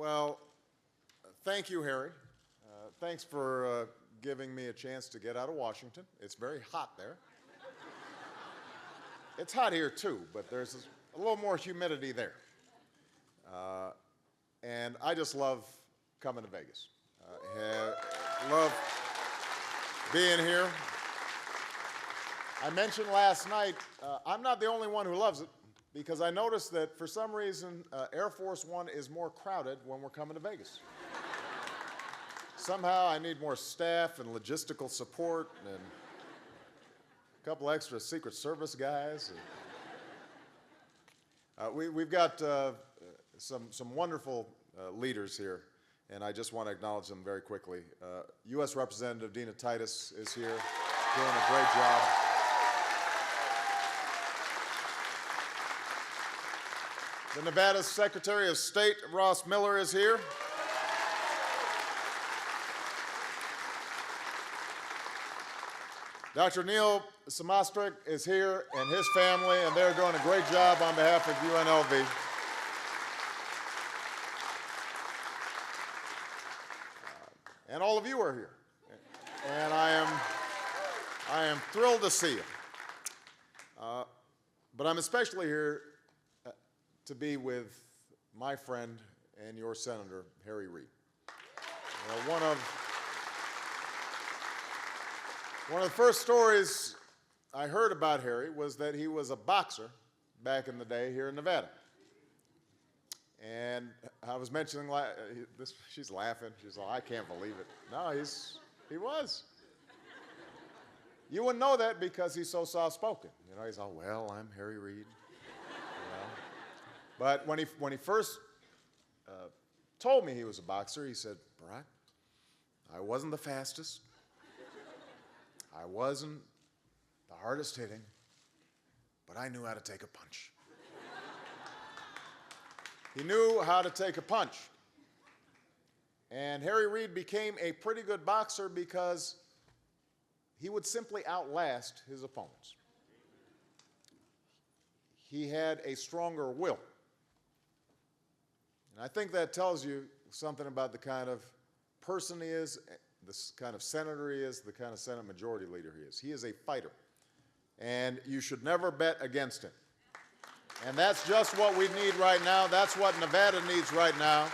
Well, thank you, Harry. Thanks for giving me a chance to get out of Washington. It's very hot there. It's hot here too, but there's a little more humidity there. And I just love coming to Vegas. Love being here. I mentioned last night, I'm not the only one who loves it, because I noticed that for some reason, Air Force One is more crowded when we're coming to Vegas. Somehow I need more staff and logistical support and a couple extra Secret Service guys. We've got some wonderful leaders here, and I just want to acknowledge them very quickly. U.S. Representative Dina Titus is here, doing a great job. The Nevada Secretary of State, Ross Miller, is here. Dr. Neil Samastrik is here, and his family, and they're doing a great job on behalf of UNLV. And all of you are here. And I am thrilled to see you. But I'm especially here to be with my friend and your Senator, Harry Reid. One of the first stories I heard about Harry was that he was a boxer back in the day here in Nevada. And I was mentioning, she's laughing. She's like, I can't believe it. No, he was. You wouldn't know that because he's so soft-spoken. He's all, well, I'm Harry Reid. But when he first told me he was a boxer, he said, Barack, I wasn't the fastest. I wasn't the hardest hitting, but I knew how to take a punch. He knew how to take a punch. And Harry Reid became a pretty good boxer because he would simply outlast his opponents. He had a stronger will. And I think that tells you something about the kind of person he is, the kind of senator he is, the kind of Senate Majority Leader he is. He is a fighter. And you should never bet against him. And that's just what we need right now. That's what Nevada needs right now.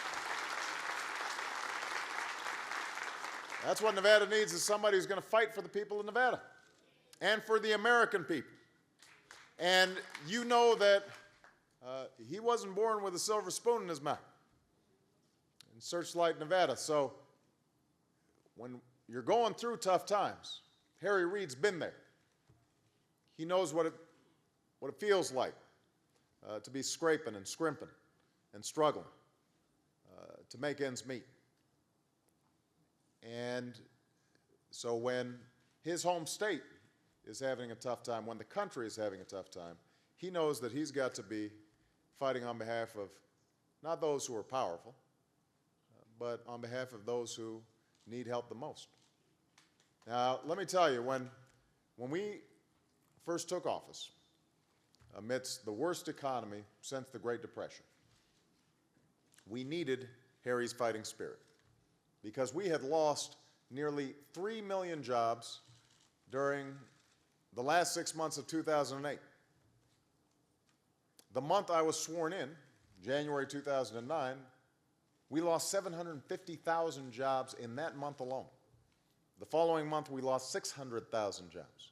That's what Nevada needs, is somebody who's going to fight for the people of Nevada and for the American people. And you know that he wasn't born with a silver spoon in his mouth in Searchlight, Nevada. So when you're going through tough times, Harry Reid's been there. He knows what it feels like to be scraping and scrimping and struggling to make ends meet. And so when his home state is having a tough time, when the country is having a tough time, he knows that he's got to be fighting on behalf of not those who are powerful, but on behalf of those who need help the most. Now, let me tell you, when we first took office, amidst the worst economy since the Great Depression, we needed Harry's fighting spirit because we had lost nearly 3 million jobs during the last 6 months of 2008. The month I was sworn in, January 2009, we lost 750,000 jobs in that month alone. The following month, we lost 600,000 jobs.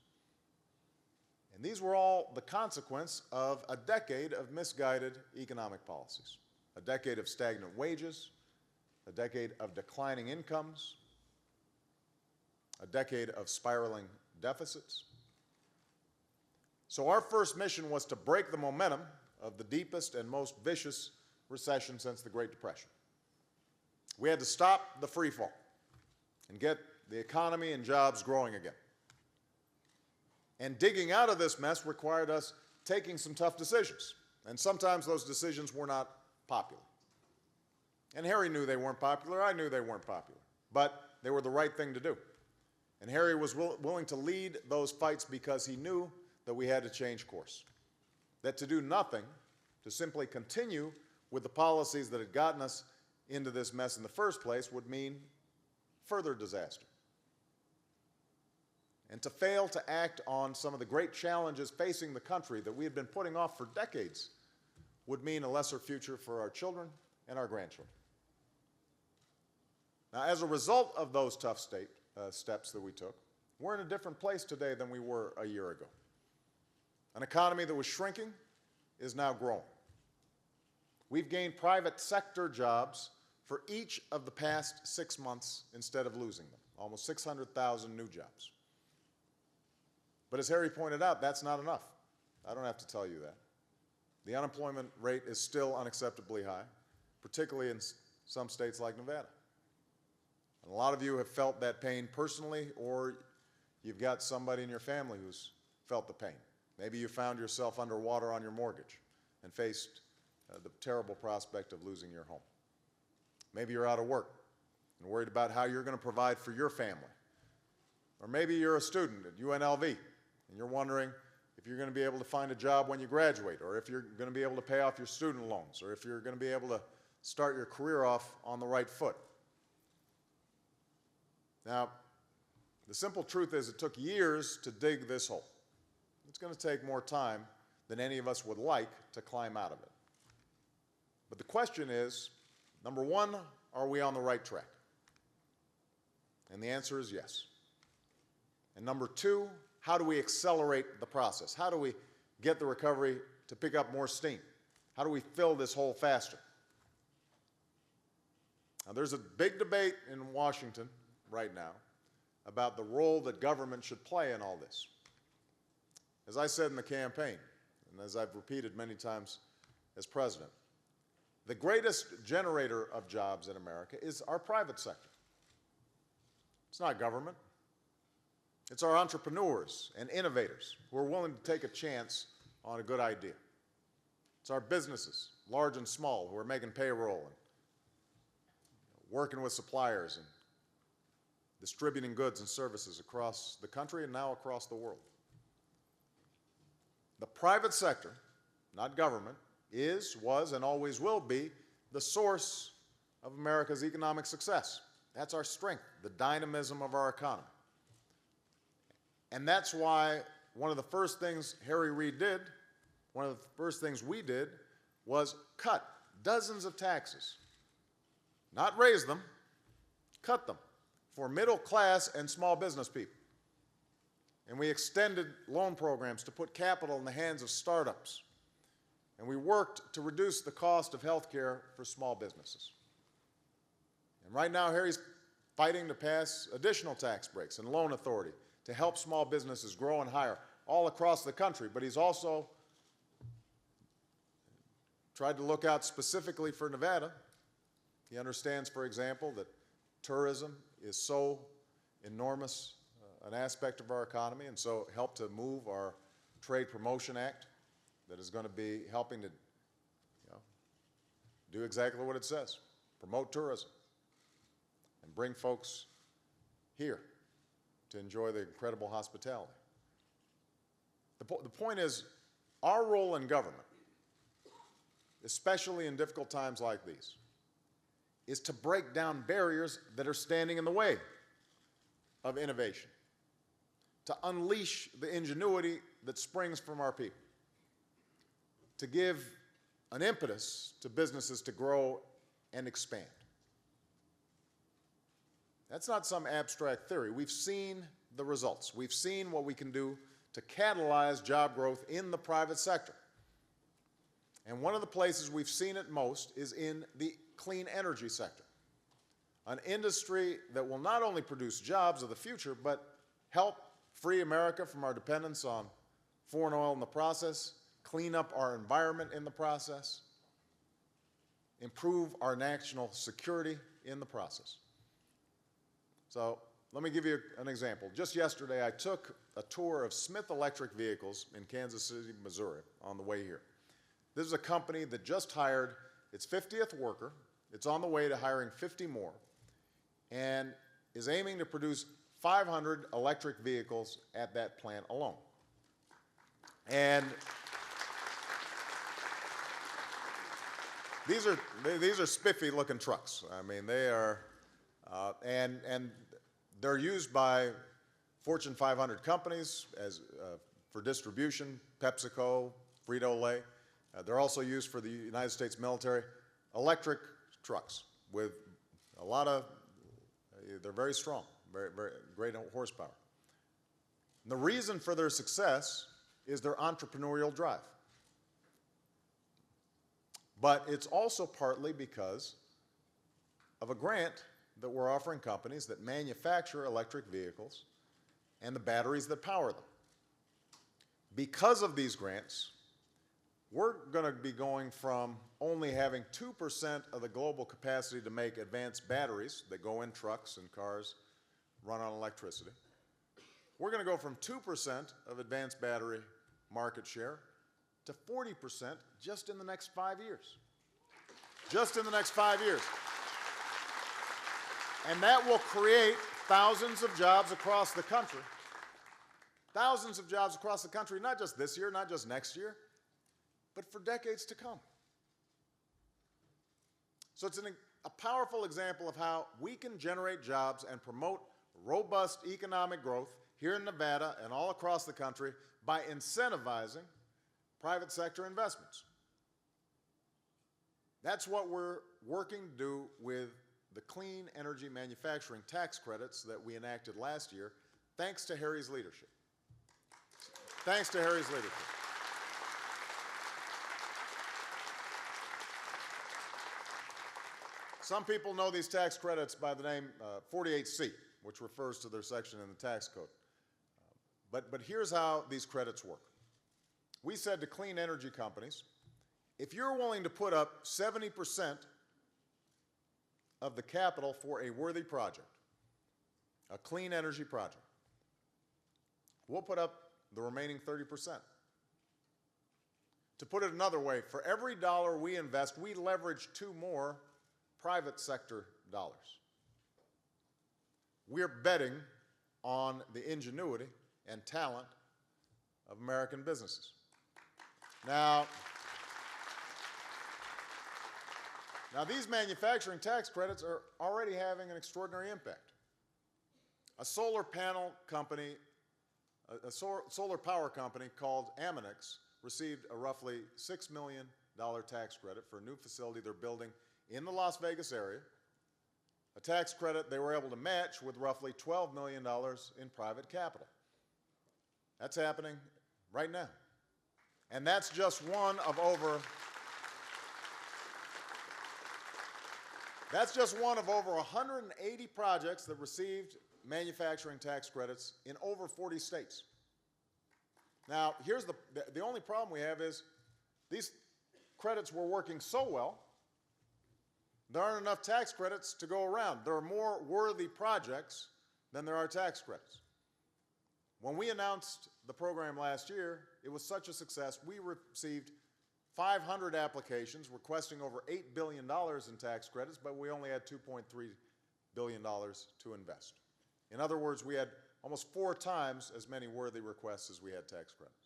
And these were all the consequence of a decade of misguided economic policies, a decade of stagnant wages, a decade of declining incomes, a decade of spiraling deficits. So our first mission was to break the momentum of the deepest and most vicious recession since the Great Depression. We had to stop the free fall and get the economy and jobs growing again. And digging out of this mess required us taking some tough decisions. And sometimes those decisions were not popular. And Harry knew they weren't popular. I knew they weren't popular. But they were the right thing to do. And Harry was willing to lead those fights because he knew that we had to change course. That to do nothing, to simply continue with the policies that had gotten us into this mess in the first place would mean further disaster. And to fail to act on some of the great challenges facing the country that we had been putting off for decades would mean a lesser future for our children and our grandchildren. Now, as a result of those tough steps that we took, we're in a different place today than we were a year ago. An economy that was shrinking is now growing. We've gained private sector jobs for each of the past 6 months instead of losing them, almost 600,000 new jobs. But as Harry pointed out, that's not enough. I don't have to tell you that. The unemployment rate is still unacceptably high, particularly in some states like Nevada. And a lot of you have felt that pain personally, or you've got somebody in your family who's felt the pain. Maybe you found yourself underwater on your mortgage and faced the terrible prospect of losing your home. Maybe you're out of work and worried about how you're going to provide for your family. Or maybe you're a student at UNLV and you're wondering if you're going to be able to find a job when you graduate, or if you're going to be able to pay off your student loans, or if you're going to be able to start your career off on the right foot. Now, the simple truth is it took years to dig this hole. It's going to take more time than any of us would like to climb out of it. But the question is, number one, are we on the right track? And the answer is yes. And number two, how do we accelerate the process? How do we get the recovery to pick up more steam? How do we fill this hole faster? Now, there's a big debate in Washington right now about the role that government should play in all this. As I said in the campaign, and as I've repeated many times as president, the greatest generator of jobs in America is our private sector. It's not government. It's our entrepreneurs and innovators who are willing to take a chance on a good idea. It's our businesses, large and small, who are making payroll and working with suppliers and distributing goods and services across the country and now across the world. The private sector, not government, is, was, and always will be the source of America's economic success. That's our strength, the dynamism of our economy. And that's why one of the first things Harry Reid did, one of the first things we did, was cut dozens of taxes. Not raise them, cut them for middle class and small business people. And we extended loan programs to put capital in the hands of startups. And we worked to reduce the cost of health care for small businesses. And right now, Harry's fighting to pass additional tax breaks and loan authority to help small businesses grow and hire all across the country. But he's also tried to look out specifically for Nevada. He understands, for example, that tourism is so enormous an aspect of our economy, and so helped to move our Trade Promotion Act that is going to be helping to do exactly what it says, promote tourism and bring folks here to enjoy the incredible hospitality. The point is, our role in government, especially in difficult times like these, is to break down barriers that are standing in the way of innovation, to unleash the ingenuity that springs from our people, to give an impetus to businesses to grow and expand. That's not some abstract theory. We've seen the results. We've seen what we can do to catalyze job growth in the private sector. And one of the places we've seen it most is in the clean energy sector, an industry that will not only produce jobs of the future, but help free America from our dependence on foreign oil in the process, clean up our environment in the process, improve our national security in the process. So let me give you an example. Just yesterday, I took a tour of Smith Electric Vehicles in Kansas City, Missouri, on the way here. This is a company that just hired its 50th worker. It's on the way to hiring 50 more, and is aiming to produce 500 electric vehicles at that plant alone. These are spiffy-looking trucks. I mean, they are, and they're used by Fortune 500 companies as for distribution. PepsiCo, Frito-Lay. They're also used for the United States military. Electric trucks with a lot of. They're very strong, very great horsepower. And the reason for their success is their entrepreneurial drive. But it's also partly because of a grant that we're offering companies that manufacture electric vehicles and the batteries that power them. Because of these grants, we're going to be going from only having 2% of the global capacity to make advanced batteries that go in trucks and cars run on electricity. We're going to go from 2% of advanced battery market share to 40% just in the next 5 years. Just in the next 5 years. And that will create thousands of jobs across the country. Thousands of jobs across the country, not just this year, not just next year, but for decades to come. So it's a powerful example of how we can generate jobs and promote robust economic growth here in Nevada and all across the country by incentivizing private sector investments. That's what we're working to do with the clean energy manufacturing tax credits that we enacted last year, thanks to Harry's leadership. Thanks to Harry's leadership. Some people know these tax credits by the name 48C, which refers to their section in the tax code. But here's how these credits work. We said to clean energy companies, if you're willing to put up 70% of the capital for a worthy project, a clean energy project, we'll put up the remaining 30%. To put it another way, for every dollar we invest, we leverage 2 more private sector dollars. We're betting on the ingenuity and talent of American businesses. Now these manufacturing tax credits are already having an extraordinary impact. A solar panel company, a solar power company called Aminex received a roughly $6 million tax credit for a new facility they're building in the Las Vegas area, a tax credit they were able to match with roughly $12 million in private capital. That's happening right now. And that's just one of over 180 projects that received manufacturing tax credits in over 40 states. Now, here's the only problem we have is these credits were working so well, there aren't enough tax credits to go around. There are more worthy projects than there are tax credits. When we announced the program last year, it was such a success, we received 500 applications requesting over $8 billion in tax credits, but we only had $2.3 billion to invest. In other words, we had almost 4 times as many worthy requests as we had tax credits.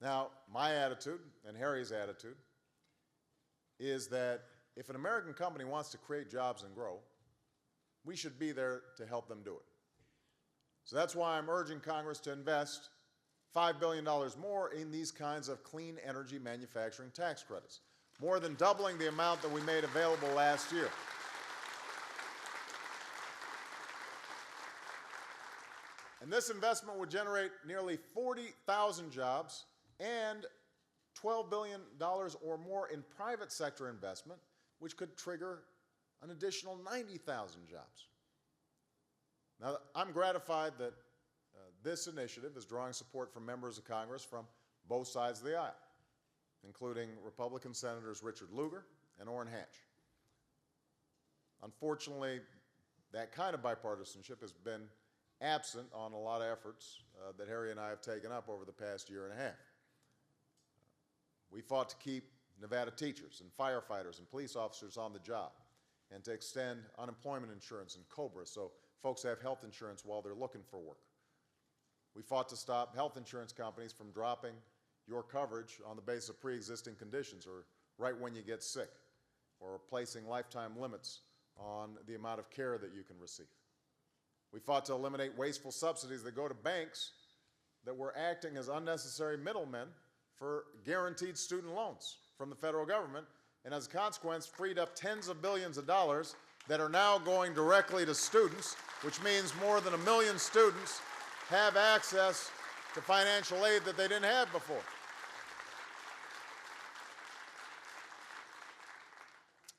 Now, my attitude and Harry's attitude is that if an American company wants to create jobs and grow, we should be there to help them do it. So that's why I'm urging Congress to invest $5 billion more in these kinds of clean energy manufacturing tax credits, more than doubling the amount that we made available last year. And this investment would generate nearly 40,000 jobs and $12 billion or more in private sector investment, which could trigger an additional 90,000 jobs. Now, I'm gratified that this initiative is drawing support from members of Congress from both sides of the aisle, including Republican Senators Richard Lugar and Orrin Hatch. Unfortunately, that kind of bipartisanship has been absent on a lot of efforts that Harry and I have taken up over the past year and a half. We fought to keep Nevada teachers and firefighters and police officers on the job and to extend unemployment insurance and COBRA so folks have health insurance while they're looking for work. We fought to stop health insurance companies from dropping your coverage on the basis of pre-existing conditions or right when you get sick, or placing lifetime limits on the amount of care that you can receive. We fought to eliminate wasteful subsidies that go to banks that were acting as unnecessary middlemen for guaranteed student loans from the federal government, and as a consequence, freed up tens of billions of dollars that are now going directly to students, which means more than 1 million students have access to financial aid that they didn't have before.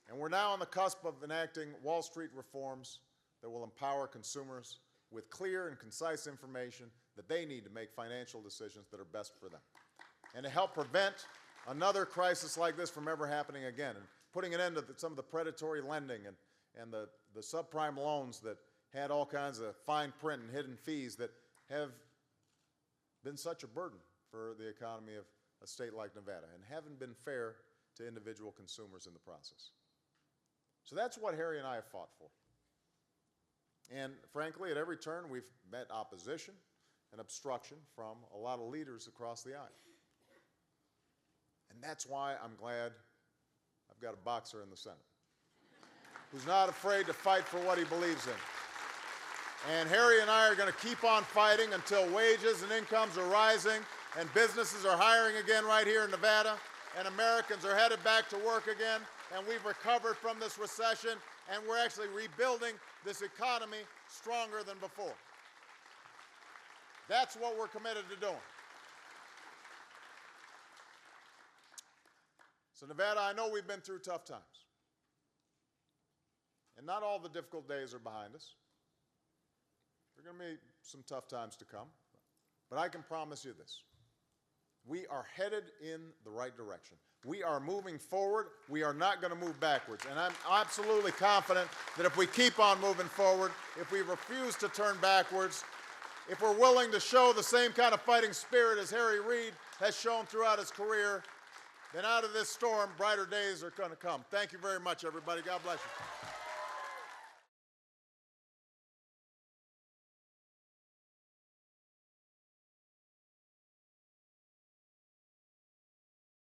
And we're now on the cusp of enacting Wall Street reforms that will empower consumers with clear and concise information that they need to make financial decisions that are best for them, and to help prevent another crisis like this from ever happening again, and putting an end to some of the predatory lending and the subprime loans that had all kinds of fine print and hidden fees that have been such a burden for the economy of a state like Nevada and haven't been fair to individual consumers in the process. So that's what Harry and I have fought for. And frankly, at every turn, we've met opposition and obstruction from a lot of leaders across the aisle. And that's why I'm glad I've got a boxer in the Senate who's not afraid to fight for what he believes in. And Harry and I are going to keep on fighting until wages and incomes are rising and businesses are hiring again right here in Nevada, and Americans are headed back to work again, and we've recovered from this recession, and we're actually rebuilding this economy stronger than before. That's what we're committed to doing. So Nevada, I know we've been through tough times. And not all the difficult days are behind us. There are going to be some tough times to come. But I can promise you this. We are headed in the right direction. We are moving forward. We are not going to move backwards. And I'm absolutely confident that if we keep on moving forward, if we refuse to turn backwards, if we're willing to show the same kind of fighting spirit as Harry Reid has shown throughout his career, then out of this storm, brighter days are going to come. Thank you very much, everybody. God bless you.